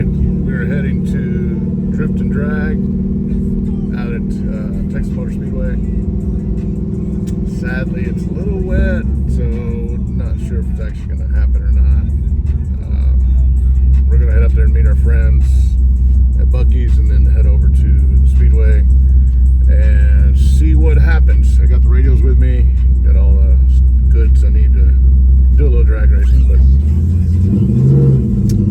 right, we're heading to Drift and Drag out at Texas Motor Speedway. Sadly, it's a little wet, so not sure if it's actually going to happen or not. We're going to head up there and meet our friends at Buc-ee's and then head over to the Speedway and see what happens. I got the radios with me, got all the goods I need to do a little drag racing, but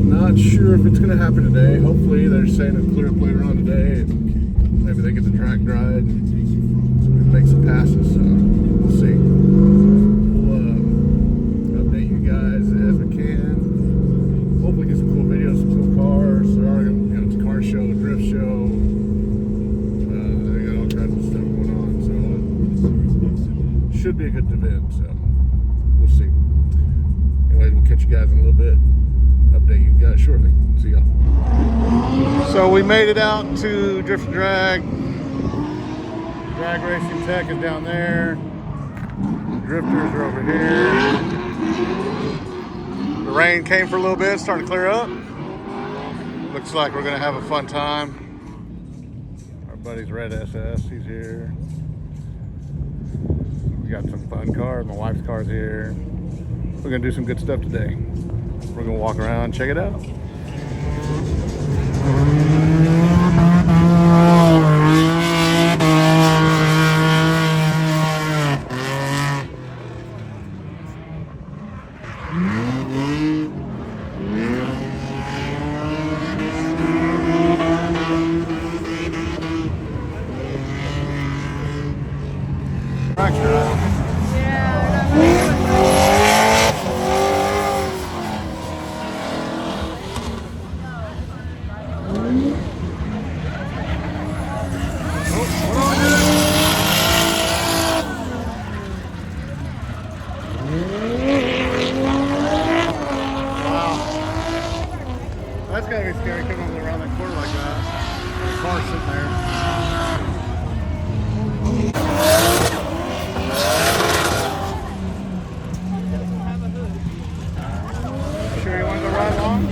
not sure if it's going to happen today. Hopefully they're saying it'll clear up later on today and maybe they get the track dried and make some passes, so we'll see. We'll update you guys as we can. Hopefully get some cool videos, some cool cars. There are, it's a car show, a drift show. They got all kinds of stuff going on, so it should be a good event, so we'll see. Anyways, we'll catch you guys in a little bit. Update you guys shortly. See y'all. So we made it out to Drift and Drag. Drag Racing Tech is down there. The drifters are over here. The rain came for a little bit, starting to clear up. Looks like we're gonna have a fun time. Our buddy's Red SS, he's here. We got some fun cars. My wife's car's here. We're gonna do some good stuff today. We're gonna walk around and check it out. That's gotta be scary coming around that corner like that. The car sitting there. Sure you want to go ride along?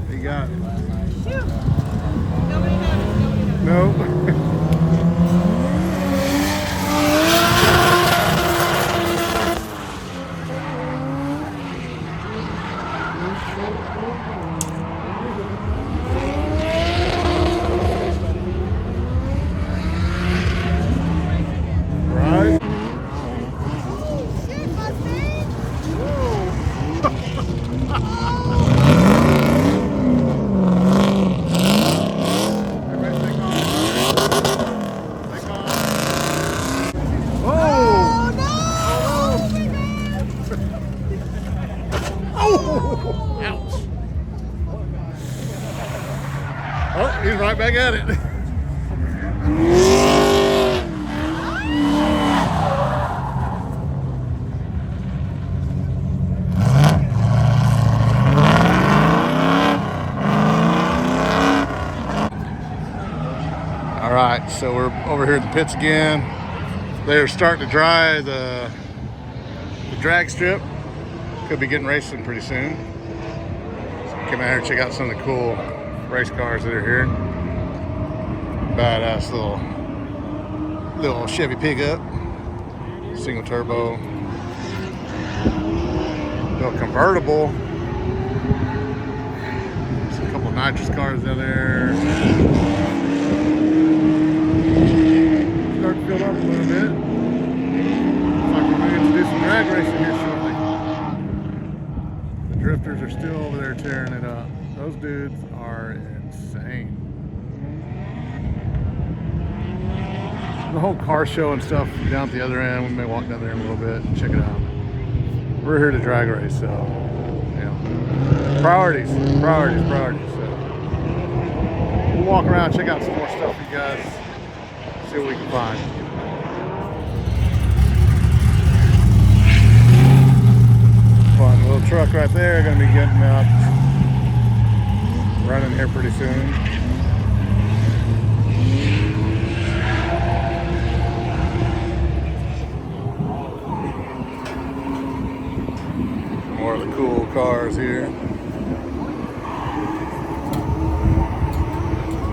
You got it. No. Right. Oh, he's right back at it. All right, so we're over here at the pits again. They're starting to dry the drag strip. Could be getting racing pretty soon. So come out here and check out some of the cool race cars that are here. Badass little Chevy pickup, single turbo, little convertible. There's a couple of nitrous cars down there. Starting to fill up a little bit. Looks like we're going to do some drag racing here shortly. The drifters are still over there tearing it up. Those dudes are insane. The whole car show and stuff down at the other end. We may walk down there in a little bit and check it out. We're here to drag race, so yeah. Priorities. So we'll walk around, check out some more stuff for you guys. See what we can find. Fun little truck right there. Gonna be getting out, running here pretty soon. More of the cool cars here.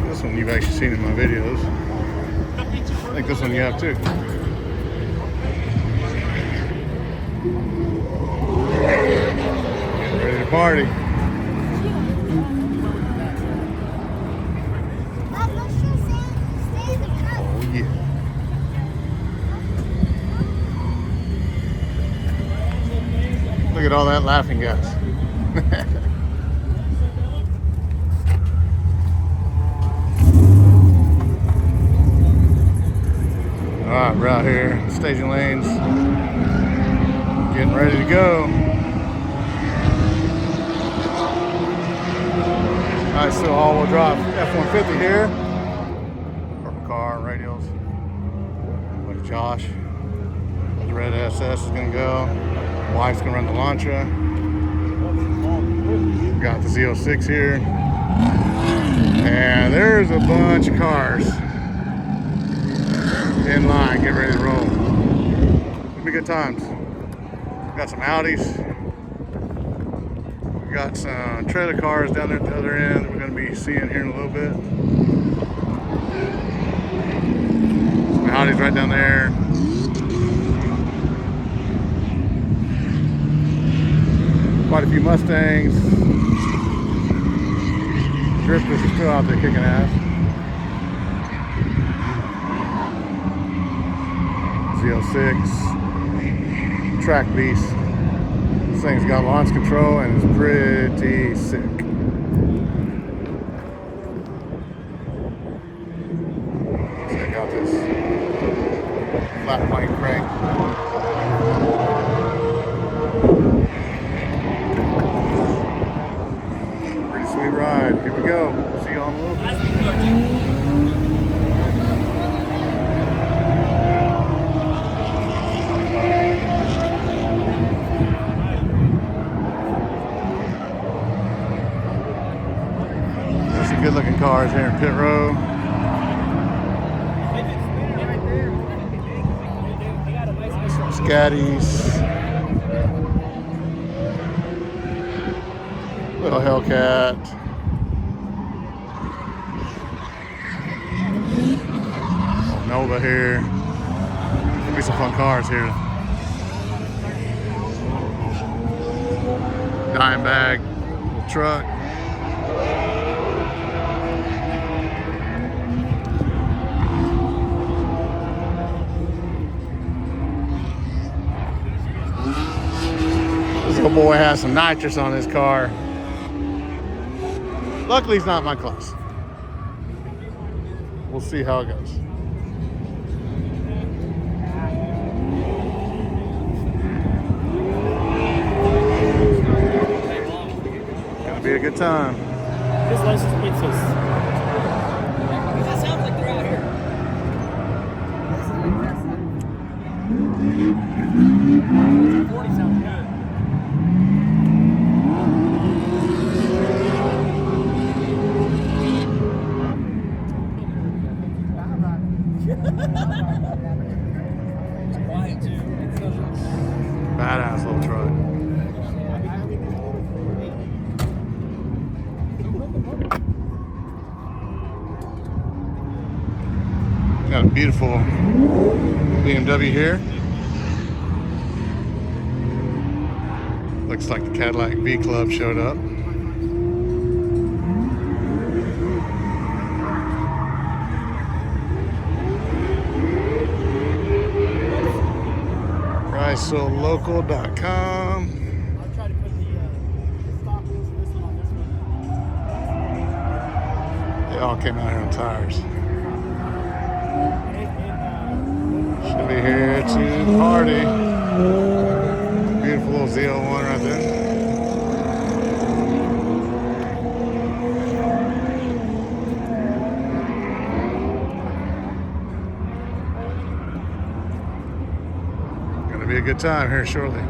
This one you've actually seen in my videos. I think this one you have too. Getting ready to party. Oh yeah. Look at all that laughing gas. Alright, we're out here, staging lanes, getting ready to go. Nice little all-wheel drive F-150 here. Purple car, radials. Look at Josh. The red SS is gonna go. Wife's gonna run the Elantra. We've got the Z06 here. And there's a bunch of cars in line, get ready to roll. It'll be good times. Got some Audis. We got some trailer cars down there at the other end that we're going to be seeing here in a little bit. Some Audis right down there. Quite a few Mustangs. Drifters are still out there kicking ass. Z06 Track Beast. This thing's got launch control and it's pretty sick. Check out this flat plane crank. Pretty sweet ride. Here we go. See you on a little bit. Good looking cars here in pit row. Some Scatties. Little Hellcat. Nova here. There'll be some fun cars here. Dimebag, little truck. This little boy has some nitrous on his car. Luckily, he's not my class. We'll see how it goes. Gonna be a good time. His license plate says. That sounds like they're out here. Sounds good. It's quiet too. Badass little truck. Got a beautiful BMW here. Looks like the Cadillac V Club showed up. PriceSoLocal.com. I'll try to put the stock wheels of this one on this one. They all came out here on tires. Should be here to party. Beautiful little Z01 right there. good time here shortly.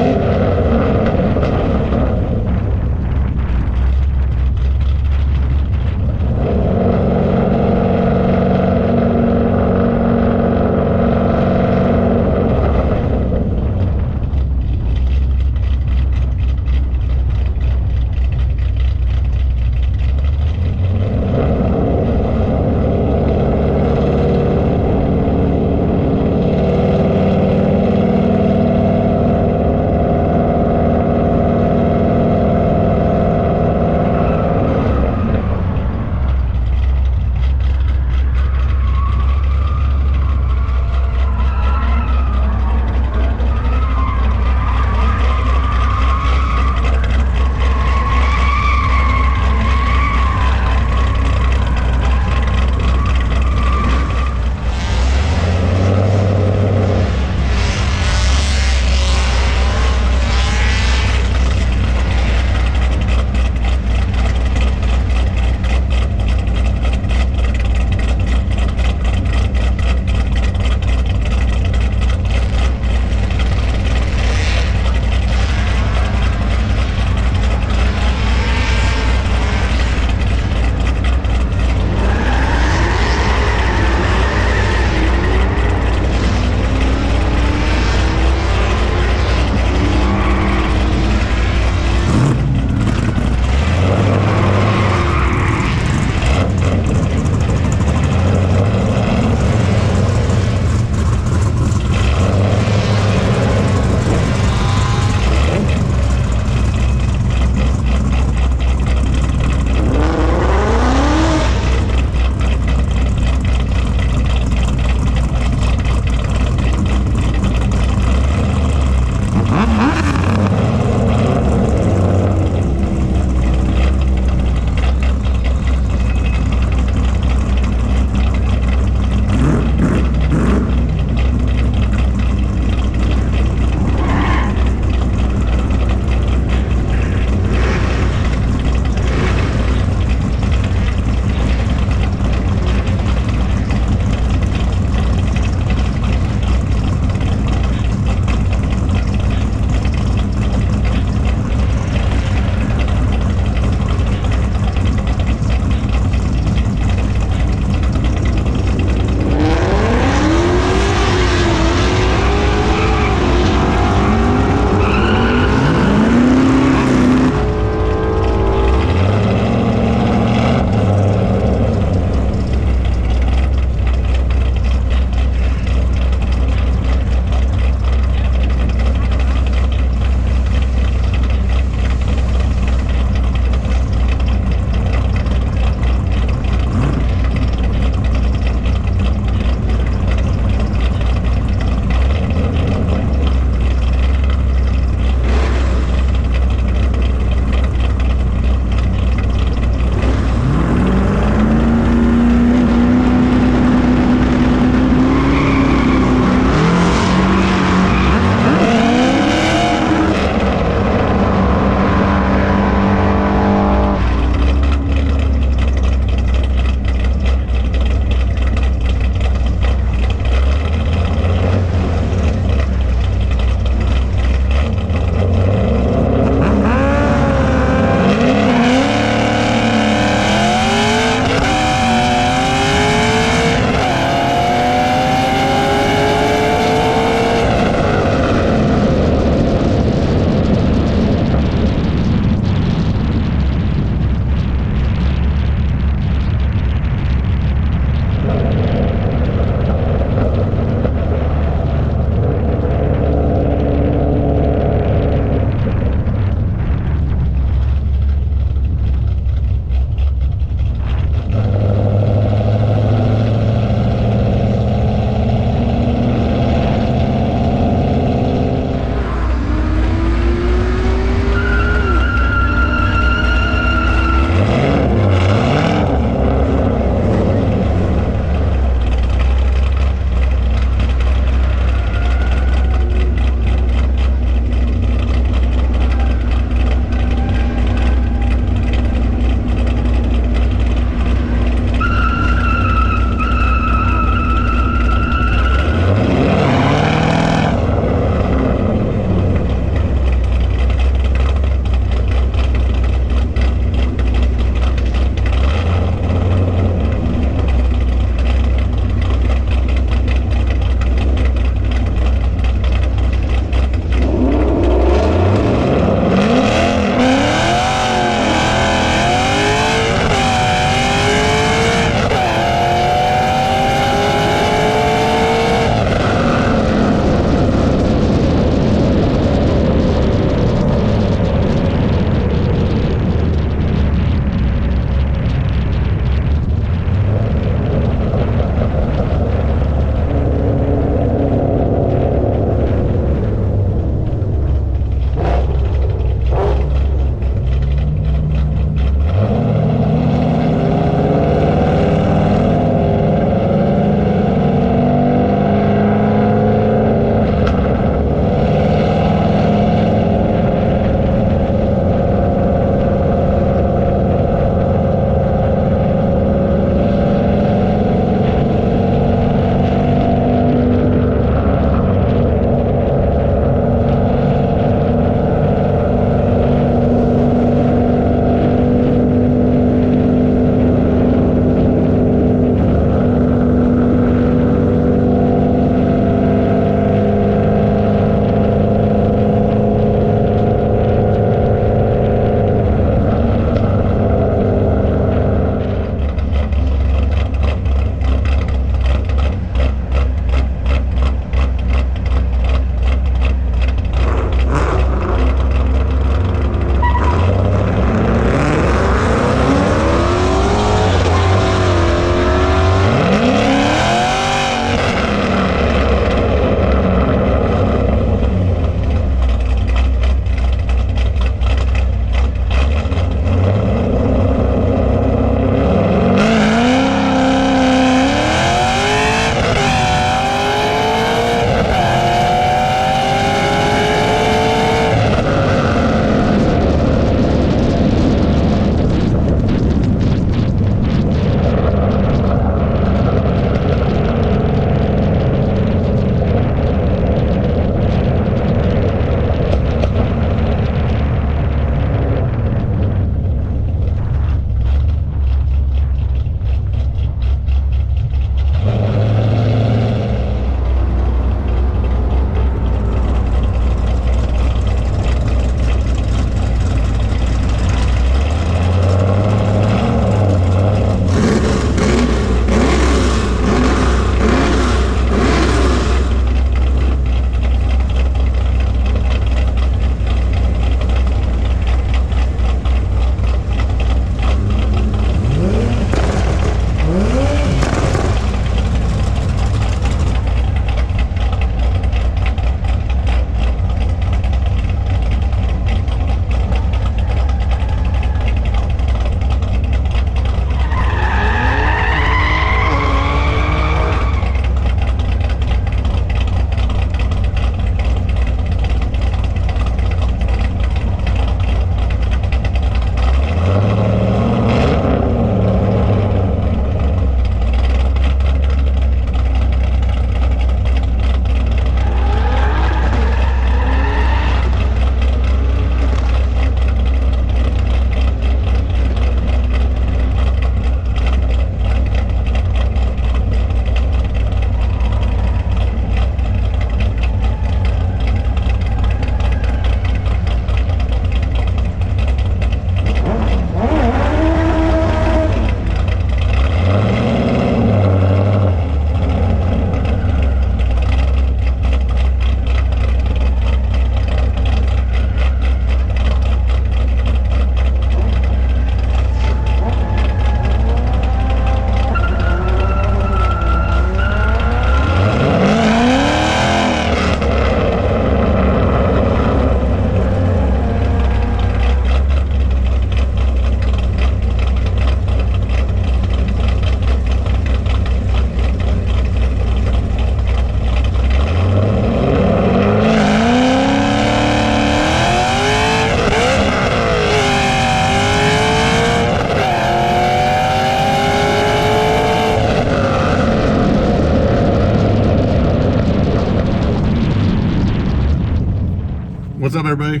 What's up, everybody?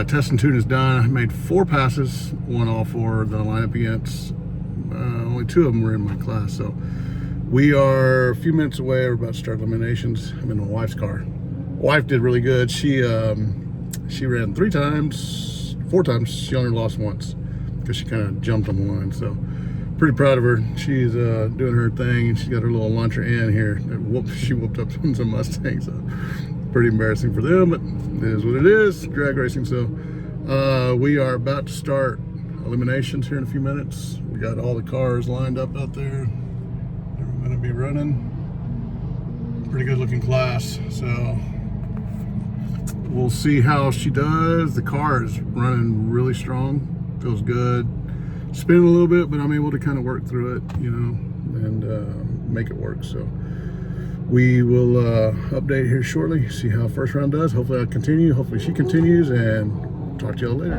Test and tune is done. I made 4 passes, won all 4 that I lined up against. Only 2 of them were in my class, so we are a few minutes away. We're about to start eliminations. I'm in my wife's car. My wife did really good. She ran 3 times, 4 times. She only lost once because she kind of jumped on the line. So pretty proud of her. She's doing her thing. She's got her little launcher in here. She whooped up some Mustangs. So pretty embarrassing for them, but it is what it is. Drag racing. So we are about to start eliminations here in a few minutes. We got all the cars lined up out there. We're going to be running. Pretty good looking class. So we'll see how she does. The car is running really strong. Feels good. Spinning a little bit, but I'm able to kind of work through it, you know, and make it work. So we will update here shortly, see how first round does. Hopefully I'll continue. Hopefully she continues, and talk to y'all later.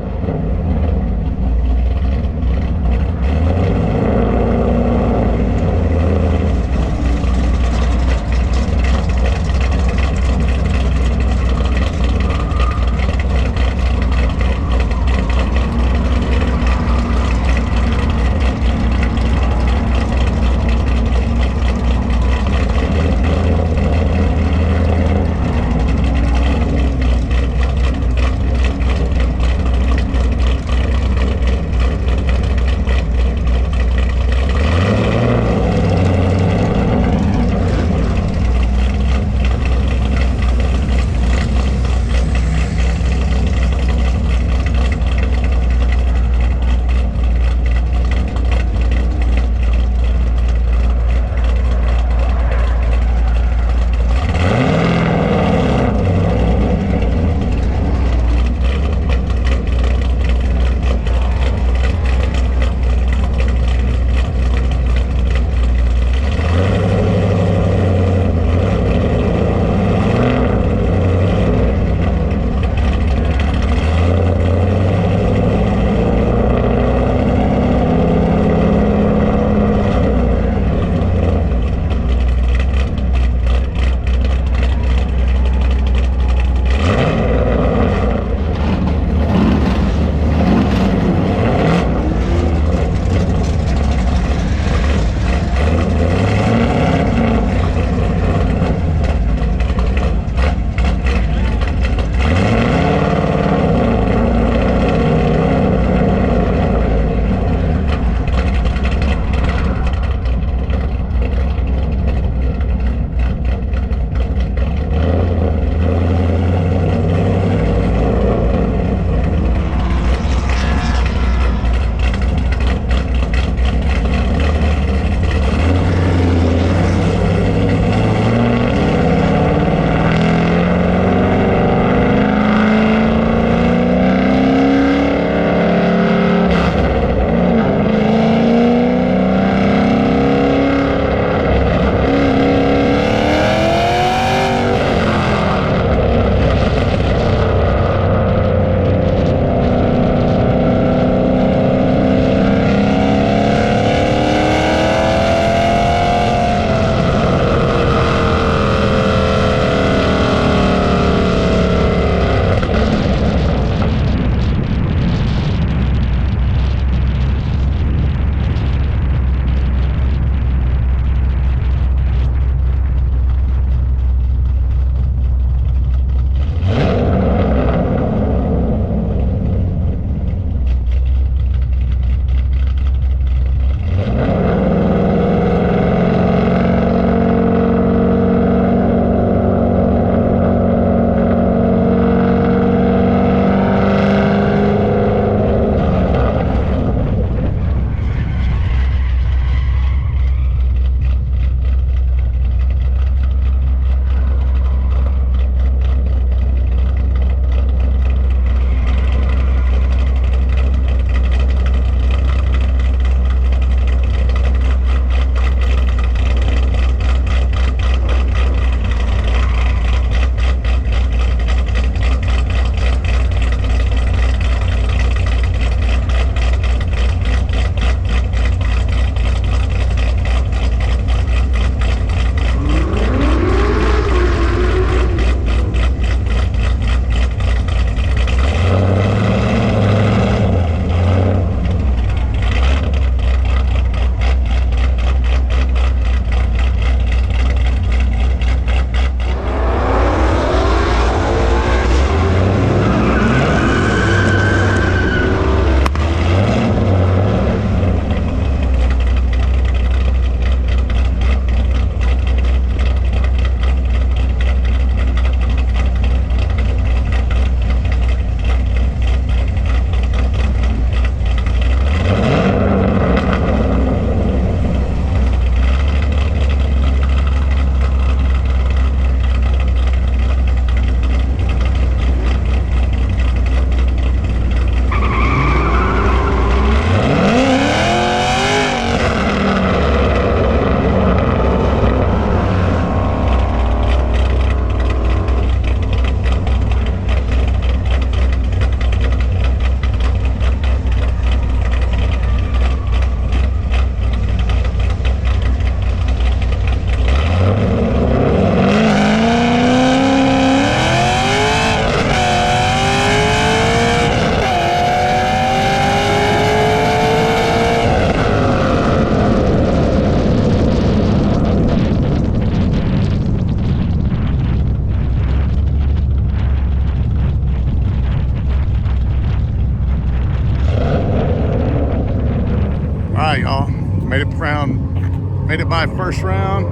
it by first round,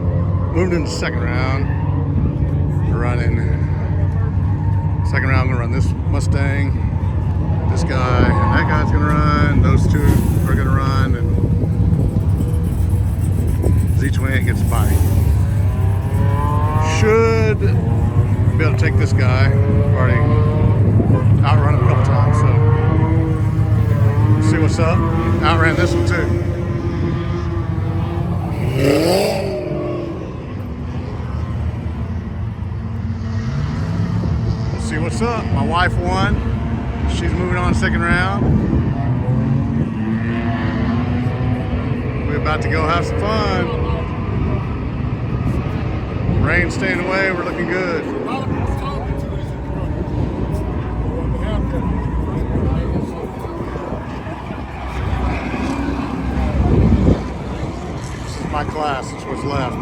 moved into second round. Running. Second round, I'm gonna run this Mustang, this guy, and that guy's gonna run. Those two are gonna run, and Z28 gets a body. Should be able to take this guy. Already outrun him a couple times, so see what's up. Outran this one too. See what's up. My wife won. She's moving on second round. We're about to go have some fun. Rain staying away. We're looking good. This is my class. That's what's left.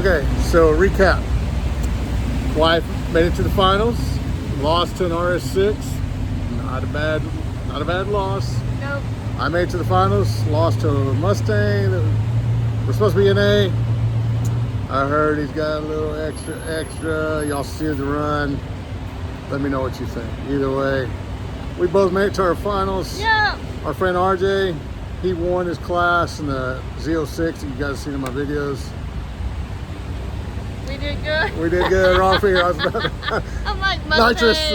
Okay, so recap. Wife made it to the finals, lost to an RS6. Not a bad loss. Nope. I made it to the finals, lost to a Mustang. We're supposed to be in A. I heard he's got a little extra. Y'all see the run. Let me know what you think. Either way, we both made it to our finals. Yeah. Our friend RJ, he won his class in the Z06 that you guys seen in my videos. We did good. We did good. Wrong finger. I was about to, I'm like Mustang. nitrous.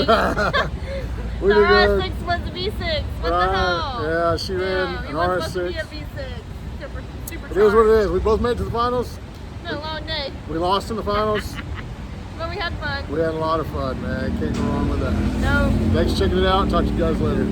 We The did good. RS6 was a V6. What Right. the hell? Yeah, she ran Yeah, an it was supposed to be RS6. a V6. Super It is what it is. We both made it to the finals. It's been a long day, We lost in the finals. but we had fun. We had a lot of fun, man. Can't go wrong with that. No. Thanks for checking it out. Talk to you guys later.